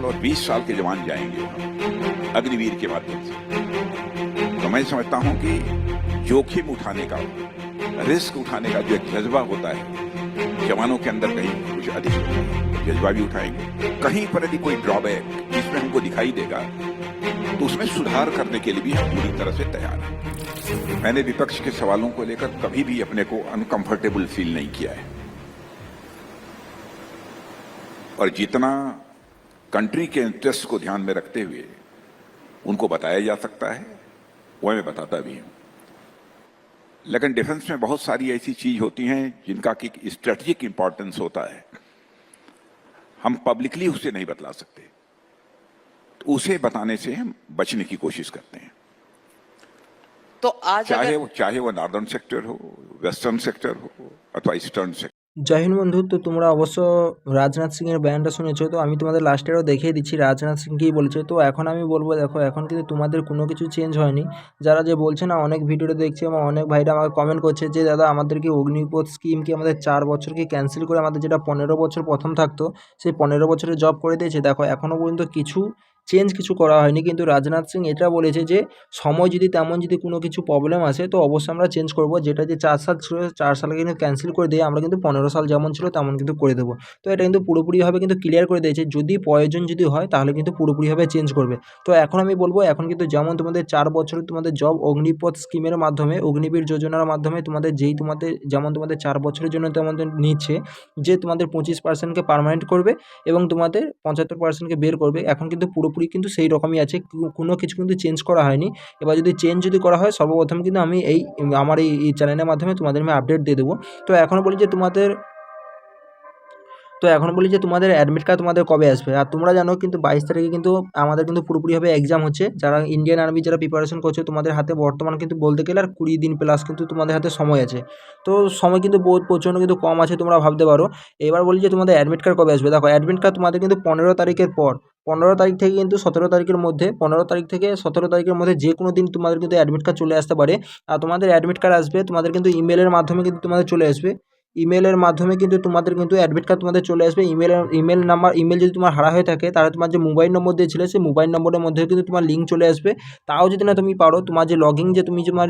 और 20 साल के जवान जाएंगे वहाँ अग्निवीर के माध्यम से। तो मैं समझता हूँ कि जोखिम उठाने का, रिस्क उठाने का जो एक जज्बा होता है जवानों के अंदर कहीं कुछ अधिक होता है, जज्बा भी उठाएंगे। कहीं पर यदि कोई ड्रॉबैक जिसमें हमको दिखाई देगा तो उसमें सुधार करने के लिए भी हम पूरी तरह से तैयार हैं। मैंने विपक्ष के सवालों को लेकर कभी भी अपने को अनकंफर्टेबल फील नहीं किया है, और जितना कंट्री के इंटरेस्ट को ध्यान में रखते हुए उनको बताया जा सकता है वो मैं बताता भी हूं। लेकिन डिफेंस में बहुत सारी ऐसी चीज होती हैं जिनका कि स्ट्रेटेजिक इंपॉर्टेंस होता है, हम पब्लिकली उसे नहीं बतला सकते, तो उसे बताने से हम बचने की कोशिश करते हैं। तो आज चाहे वो नॉर्दर्न सेक्टर हो, वेस्टार्न सेक्टर हो अथवा ईस्टार्न सेक्टर। জয় হিন্দ বন্ধু। তো তোমরা অবশ্য রাজনাথ সিংয়ের বয়ানটা শুনেছো, তো আমি তোমাদের লাস্টেরও দেখিয়ে দিচ্ছি রাজনাথ সিং কী বলেছে। তো এখন আমি বলবো, দেখো এখন কিন্তু তোমাদের কোনো কিছু চেঞ্জ হয়নি। যারা যে বলছে না, অনেক ভিডিওতে দেখছে এবং অনেক ভাইরা আমাকে কমেন্ট করছে যে দাদা আমাদের কি অগ্নিপথ স্কিম কি আমাদের 4 বছরকে ক্যান্সেল করে আমাদের যেটা 15 বছর প্রথম থাকতো সেই 15 বছরের জব করে দিয়েছে। দেখো এখনও পর্যন্ত কিছু করা হয়নি, কিন্তু রাজনাথ সিং এটা বলেছে যে সময় যদি তেমন যদি কোনো কিছু প্রবলেম আসে তো অবশ্যই আমরা চেঞ্জ করব। যেটা যে 4 সাল ছিল 4 সালকে কিন্তু ক্যান্সেল করে দিয়ে আমরা কিন্তু 15 সাল যেমন ছিল তেমন কিন্তু করে দেবো। তো এটা কিন্তু পুরোপুরিভাবে কিন্তু ক্লিয়ার করে দিয়েছে, যদি প্রয়োজন যদি হয় তাহলে কিন্তু পুরোপুরিভাবে চেঞ্জ করবে। তো এখন আমি বলবো, এখন কিন্তু যেমন তোমাদের 4 বছরের তোমাদের জব অগ্নিপথ স্কিমের মাধ্যমে, অগ্নিবীর যোজনার মাধ্যমে তোমাদের যেমন তোমাদের 4 বছরের জন্য তোমাদের নিচ্ছে যে তোমাদের 25%কে পার্মানেন্ট করবে এবং তোমাদের 75%কে বের করবে। এখন কিন্তু পুরোপুরি কিন্তু সেই রকমই আছে, কোনো কিছু কিন্তু চেঞ্জ করা হয়নি। এবার যদি চেঞ্জ করা হয় সর্বপ্রথম কিন্তু আমি আমার এই চ্যানেলের মাধ্যমে তোমাদের আমি আপডেট দিয়ে দেবো। তো এখন বলি যে তোমাদের অ্যাডমিট কার্ড তোমাদের কবে আসবে। আর তোমরা জানো কিন্তু 22 তারিখে কিন্তু আমাদের কিন্তু পুরোপুরিভাবে এক্সাম হচ্ছে। যারা ইন্ডিয়ান আর্মি যারা প্রিপারেশন করছে তোমাদের হাতে বর্তমান কিন্তু বলতে গেলে আর 20 দিন প্লাস কিন্তু তোমাদের হাতে সময় আছে। তো সময় কিন্তু প্রচণ্ড কিন্তু কম আছে, তোমরা ভাবতে পারো। এবার বলি যে তোমাদের অ্যাডমিট কার্ড কবে আসবে। দেখো অ্যাডমিট কার্ড তোমাদের কিন্তু 15 তারিখের পর, 15 তারিখ থেকে কিন্তু 17 তারিখের মধ্যে, 15 তারিখ থেকে 17 তারিখের মধ্যে যে কোনো দিন তোমাদের কিন্তু অ্যাডমিট কার্ড চলে আসতে পারে। আর তোমাদের অ্যাডমিট কার্ড আসবে তোমাদের কিন্তু ইমেলের মাধ্যমে কিন্তু তোমাদের চলে আসবে। ইমেলের মাধ্যমে কিন্তু তোমাদের কিন্তু অ্যাডমিট কার্ড তোমাদের চলে আসবে। ইমেল যদি তোমার হারা হয়ে থাকে তাহলে তোমার যে মোবাইল নম্বর দিয়েছিলে সেই মোবাইল নম্বরের মধ্যে কিন্তু তোমার লিঙ্ক চলে আসবে। তাও যদি না তুমি পারো, তোমার যে লগইন যে তুমি তোমার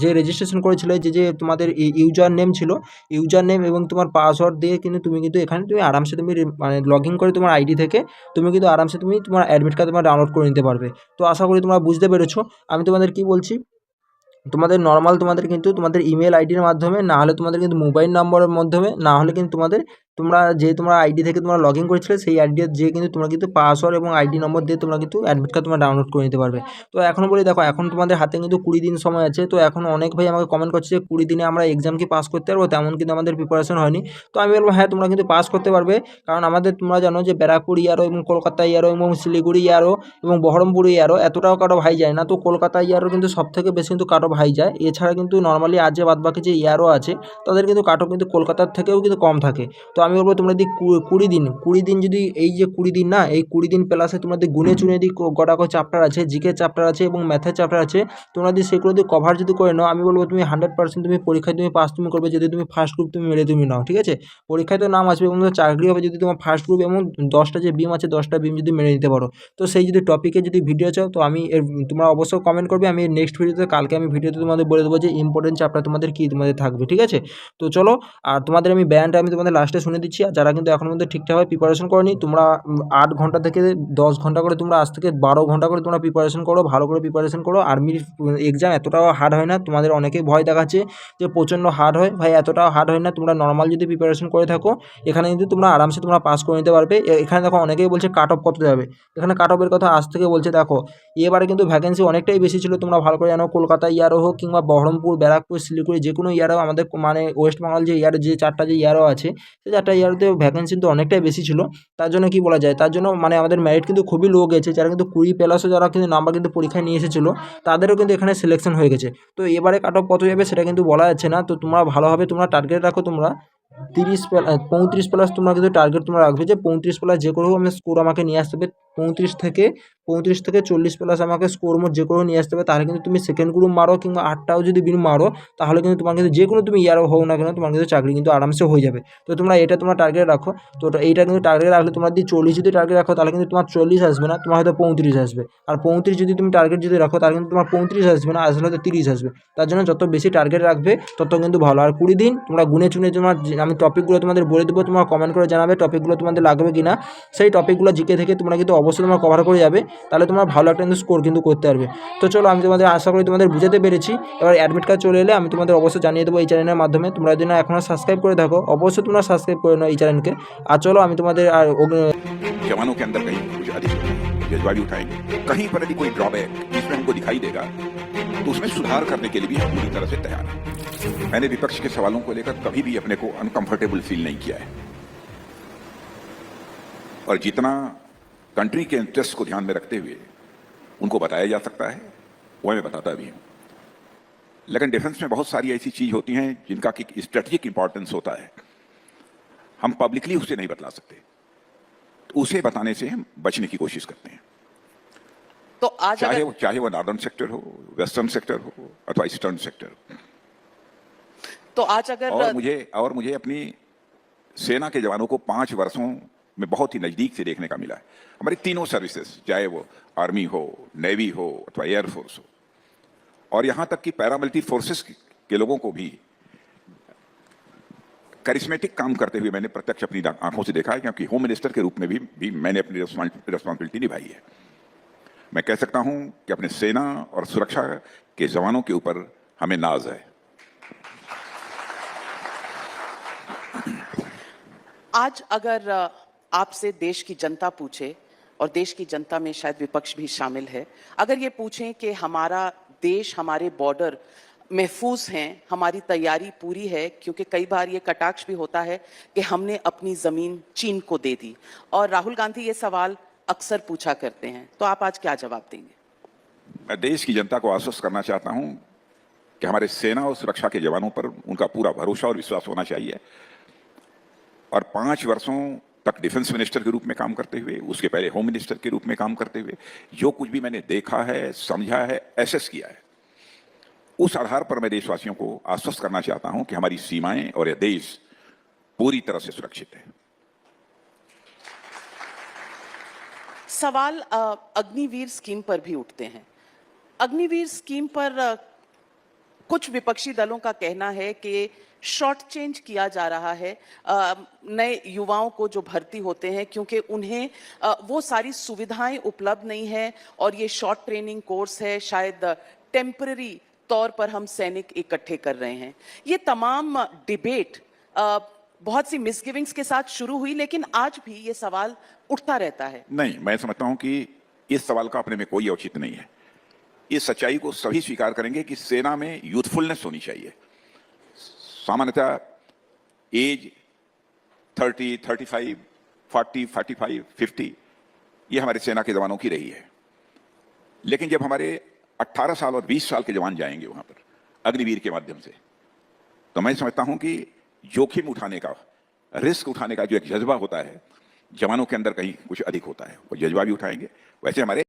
যে রেজিস্ট্রেশন করেছিলে যে তোমাদের ইউজার নেম ছিল, ইউজার নেম এবং তোমার পাসওয়ার্ড দিয়ে কিন্তু তুমি এখানে তুমি আরামসে তুমি মানে লগইন করে তোমার আইডি থেকে তুমি কিন্তু আরামসে তুমি তোমার অ্যাডমিট কার্ড তোমার ডাউনলোড করে নিতে পারবে। তো আশা করি তোমরা বুঝতে পেরেছো আমি তোমাদের কি বলছি। তোমাদের নর্মাল তোমাদের কিন্তু তোমাদের ইমেল আইডির মাধ্যমে, না হলে তোমাদের কিন্তু মোবাইল নম্বরের মাধ্যমে, না হলে কিন্তু তোমরা আইডি থেকে তোমরা লগ ইন করেছিলে সেই আইডি দিয়ে কিন্তু তোমরা কিন্তু পাসওয়ার্ড এবং আইডি নম্বর দিয়ে তোমরা কিন্তু অ্যাডমিট কার্ড তোমরা ডাউনলোড করে নিতে পারবে। তো এখন বলি, দেখো এখন তোমাদের হাতে কিন্তু 20 দিন সময় আছে। তো এখন অনেক ভাই আমাকে কমেন্ট করছে যে 20 দিনে আমরা এক্সাম কি পাস করতে পারবো, তেমন কিন্তু আমাদের প্রিপারেশন হয়নি। তো আমি বলবো হ্যাঁ, তোমরা কিন্তু পাস করতে পারবে, কারণ আমাদের তোমরা জানো যে ব্যারাকপুর ইয়ারো এবং কলকাতা ইয়ারো এবং শিলিগুড়ি ইয়ারো এবং বহরমপুর ইয়ারো এতটাও কাটো হাই যায় না। তো কলকাতা ইয়ারো কিন্তু সবথেকে বেশি কিন্তু কাটো হাই যায়। এছাড়া কিন্তু নর্মালি আর যে বাদবাকি যে ইয়ারও আছে তাদের কিন্তু কাটো কিন্তু কলকাতার থেকেও কিন্তু কম থাকে। তো আমি বলবো তোমরা যদি 20 দিন যদি এই যে 20 দিন না, এই 20 দিন প্লাসে তোমাদের গুনে চুনে যদি গোটা চ্যাপ্টার আছে, জিকে চ্যাপ্টার আছে এবং ম্যাথের চ্যাপ্টার আছে, তোমরা যদি সেগুলো যদি কভার যদি করে নাও, আমি বলবো তুমি 100% তুমি পরীক্ষায় তুমি পাস তুমি করবে যদি তুমি ফার্স্ট গ্রুপ তুমি মেরে তুমি নাও। ঠিক আছে, পরীক্ষায় তো নাম আসবে এবং চাকরি হবে যদি তোমার ফার্স্ট গ্রুপ এবং 10টা যে বিম আছে 10টা বিম যদি মেরে নিতে পারো। তো সেই যদি টপিকে যদি ভিডিও চাও তো আমি তোমরা অবশ্যই কমেন্ট করবে, আমি নেক্সট ভিডিওতে কালকে আমি ভিডিওতে তোমাদের বলে দেবো যে ইম্পর্টেন্ট চ্যাপ্টার তোমাদের কি তোমাদের থাকবে। ঠিক আছে, তো চলো, আর তোমাদের আমি ব্যায়ামটা আমি তোমাদের লাস্টে শুনে দিচ্ছি। আর যারা কিন্তু এখন মধ্যে ঠিকঠাকভাবে প্রিপারেশন করনি, তোমরা 8 ঘন্টা থেকে 10 ঘন্টা করে তোমরা আজ থেকে 12 ঘন্টা করে তোমরা প্রিপারেশন করো, ভালো করে প্রিপারেশন করো। আর্মির এক্সাম এতটাও হার্ড হয় না, তোমাদের অনেকেই ভয় দেখাচ্ছে যে প্রচণ্ড হার্ড হয়, ভাই এতটাও হার্ড হয় না। তোমরা নর্মাল যদি প্রিপারেশন করে থাকো এখানে কিন্তু তোমরা আরামসে তোমরা পাস করে নিতে পারবে। এখানে দেখো অনেকেই বলছে কাট অফ কত যাবে, এখানে কাট অফের কথা আজ থেকে বলছে। দেখো এবারে কিন্তু ভ্যাকেন্সি অনেকটাই বেশি ছিল, তোমরা ভালো করে জানো। কলকাতা ইয়ারও হোক কিংবা বহরমপুর, ব্যারাকপুর, শিলিগুড়ি যে কোনো ইয়ারও আমাদের মানে ওয়েস্ট বেঙ্গল যে ইয়ার যে 4টা যে ইয়ারও আছে সেই 4টা ইয়ারতে ভ্যাকেন্সি কিন্তু অনেকটাই বেশি ছিল। তার জন্য কি বলা যায়, তার জন্য মানে আমাদের মেরিট কিন্তু খুবই লো গেছে। যারা কিন্তু 20 প্লাসও যারা কিন্তু নাম্বার কিন্তু পরীক্ষায় নিয়ে এসেছিলো তাদেরও কিন্তু এখানে সিলেকশন হয়ে গেছে। তো এবারে কাট অফ কত যাবে সেটা কিন্তু বলা যাচ্ছে না। তো তোমরা ভালোভাবে তোমরা টার্গেট রাখো, তোমরা 35 প্লাস তোমরা কিন্তু টার্গেট তোমরা রাখবে যে 35 প্লাস যে করে হোক আমি স্কোর আমাকে নিয়ে আসতে হবে। 35 থেকে 40 প্লাস আমাকে স্কোর মোট যে কোনো নিয়ে আসতে হবে, তাহলে কিন্তু তুমি সেকেন্ড গ্রুপ মারো কিংবা 8টাও যদি বিন মারো, তাহলে কিন্তু তোমার কিন্তু যে কোনো তুমি ইয়ার হোক না কেন তোমার কিন্তু চাকরি কিন্তু আরামসে হয়ে যাবে। তো তোমরা এটা তোমার টার্গেট রাখো। তো এইটা কিন্তু টার্গেট রাখলে তোমার যদি 40 যদি টার্গেট রাখো, তাহলে কিন্তু তোমার 40 আসবে না, তোমার হয়তো 35 আসবে। আর 35 যদি তুমি টার্গেট যদি রাখো, তাহলে কিন্তু তোমার 35 আসবে না, আসলে হয়তো 30 আসবে। তার জন্য যত বেশি টার্গেট রাখবে তত কিন্তু ভালো। আর 20 দিন তোমরা গুনে চুনে তোমার আমি টপিকগুলো তোমাদের বলে দেবো, তোমরা কমেন্ট করে জানাবে টপিকগুলো তোমাদের লাগবে কিনা। সেই টপিকগুলো জিকে থেকে তোমরা কিন্তু অবশ্যই তোমরা কভার করে যাবে, তাহলে তোমরা ভালো একটা কিন্তু স্কোর কিন্তু করতে পারবে। তো চলো, আমি তোমাদের আশা করি তোমাদের বুঝাতে পেরেছি। এবার অ্যাডমিট কার্ড চলে এলে আমি তোমাদের অবশ্যই জানিয়ে দেবো এই চ্যানেলের মাধ্যমে। তোমরা যদি না এখনও সাবস্ক্রাইব করে থাকো, অবশ্যই তোমরা সাবস্ক্রাইব করে নাও এই চ্যানেলকে। আর চলো আমি তোমাদের আর जवानों के अंदर कहीं कुछ अधिक जज्बा भी उठाएंगे। कहीं पर यदि कोई ड्रॉबैक जिसमें हमको दिखाई देगा तो उसमें सुधार करने के लिए भी हम पूरी तरह से तैयार हैं। मैंने विपक्ष के सवालों को लेकर कभी भी अपने को अनकंफर्टेबल फील नहीं किया है, और जितना कंट्री के इंटरेस्ट को ध्यान में रखते हुए उनको बताया जा सकता है वो मैं बताता भी हूं। लेकिन डिफेंस में बहुत सारी ऐसी चीज होती हैं जिनका कि स्ट्रेटेजिक इंपॉर्टेंस होता है, हम पब्लिकली उसे नहीं बतला सकते, तो उसे बताने से हम बचने की कोशिश करते हैं। तो आज चाहे वो नॉर्दर्न सेक्टर हो, वेस्टर्न सेक्टर हो अथवा ईस्टर्न सेक्टर हो। तो आज अगर और मुझे अपनी सेना के जवानों को 5 वर्षों में बहुत ही नजदीक से देखने का मिला है। हमारी तीनों सर्विसेज, चाहे वो आर्मी हो, नेवी हो अथवा एयरफोर्स हो, और यहां तक कि पैरामिलिट्री फोर्सेस के लोगों को भी करिश्मेटिक काम करते हुए मैंने प्रत्यक्ष अपनी आंखों से देखा है, क्योंकि होम मिनिस्टर के रूप में भी मैंने अपनी रिस्पॉन्सिबिलिटी निभाई है। मैं कह सकता हूं कि अपने सेना और सुरक्षा के जवानों के ऊपर हमें नाज है। आज अगर आपसे देश की जनता पूछे, और देश की जनता में शायद विपक्ष भी शामिल है, अगर ये पूछें कि हमारा देश, हमारे बॉर्डर महफूज हैं, हमारी तैयारी पूरी है, क्योंकि कई बार ये कटाक्ष भी होता है कि हमने अपनी ज़मीन चीन को दे दी, और राहुल गांधी ये सवाल अक्सर पूछा करते हैं, तो आप आज क्या जवाब देंगे? मैं देश की जनता को आश्वस्त करना चाहता हूं कि हमारे सेना और सुरक्षा के जवानों पर उनका पूरा भरोसा और विश्वास होना चाहिए, और 5 वर्षों तक डिफेंस मिनिस्टर के रूप में काम करते हुए, उसके पहले होम मिनिस्टर के रूप में काम करते हुए, जो कुछ भी मैंने देखा है, समझा है, एसेस किया है, उस आधार पर मैं देशवासियों को आश्वस्त करना चाहता हूं कि हमारी सीमाएं और यह देश पूरी तरह से सुरक्षित है। सवाल अग्निवीर स्कीम पर भी उठते हैं। अग्निवीर स्कीम पर कुछ विपक्षी दलों का कहना है कि शॉर्ट चेंज किया जा रहा है नए युवाओं को जो भर्ती होते हैं, क्योंकि उन्हें वो सारी सुविधाएं उपलब्ध नहीं है, और ये शॉर्ट ट्रेनिंग कोर्स है, शायद टेम्पररी तौर पर हम सैनिक इकट्ठे कर रहे हैं। ये तमाम डिबेट बहुत सी मिसगिविंग्स के साथ शुरू हुई, लेकिन आज भी ये सवाल उठता रहता है। नहीं, मैं समझता हूं कि इस सवाल का अपने में कोई औचित्य नहीं है। इस सच्चाई को सभी स्वीकार करेंगे कि सेना में यूथफुलनेस होनी चाहिए। सामान्यतः एज 30, 35, 40, 45, 50 ये हमारे सेना के जवानों की रही है। लेकिन जब हमारे 18 साल और 20 साल के जवान जाएंगे वहां पर अग्निवीर के माध्यम से, तो मैं समझता हूं कि जोखिम उठाने का, रिस्क उठाने का जो एक जज्बा होता है जवानों के अंदर कहीं कुछ अधिक होता है, वो जज्बा भी उठाएंगे। वैसे हमारे